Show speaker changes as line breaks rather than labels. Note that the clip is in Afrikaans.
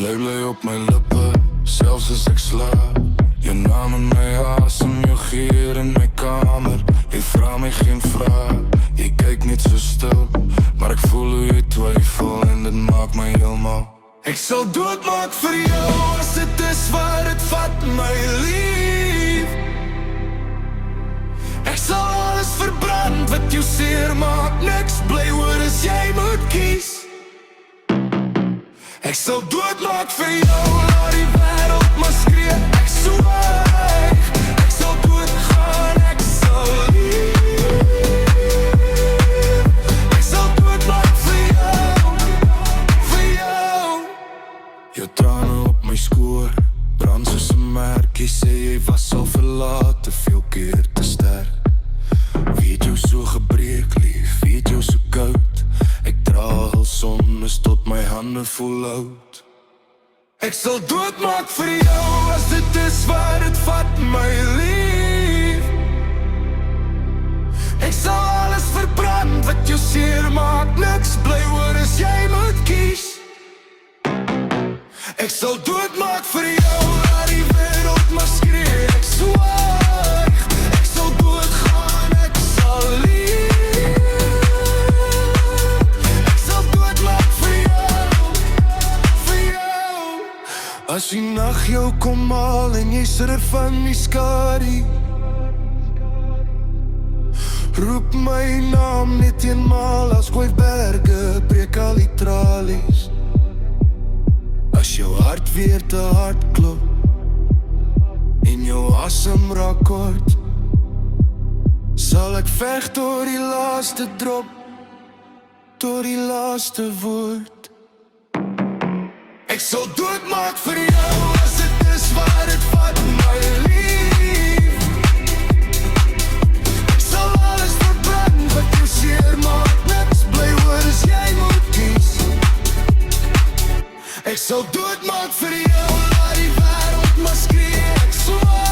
Bly op my lippe, selfs as ek slaap. Jou naam in my asem, jou geur in my kamer. Jy vra my geen vraag, jy kyk net so stil. Maar ek voel hoe jy twyfel en dit maak my heelmal. Ek sal doodmaak vir jou as dit is waar het vat, my lief. Ek sal alles verbrand wat jou seer maak. Niks bly oor as jy moet kies. Ek sal doodmaak vir jou, laat die wêreld maar skree. Ek swyg, ek sal doodgaan, ek sal lief. Ek sal doodmaak vir jou, vir jou. Jou trane op my skoor, brand soos 'n merk. Jy sê jy was al verlaat, te veel keer te sterk. Wie het jou so gebreek, lief, wie het jou so koud? Ek dra al sondes tot my hande voel oud. Ek sal doodmaak vir jou as dit is waar het vat, my lief. Ek sal alles verbrand wat jou seer maak. Niks bly oor as jy moet kies. Ek sal doodmaak vir jou, laat die wêreld maar skree. Ek swyg, ek sal doodgaan, ek sal lief. Ek sal doodmaak vir jou, vir jou. As die nag jou kom haal en jy sidder van die skadu, roep my naam net eenmaal. As gooi berge, breek al die tralies. As jou hart weer te hard klop en jou asem raak kort, sal ek veg tot die laaste drop, tot die laaste woord. Ek sal doodmaak vir jou as dit is waar het vat, my lief. Ek sal alles verbrand wat jou seer maak. Niks bly oor as jy moet kies. Ek sal doodmaak vir jou, laat die wêreld maar skree. Ek swyg.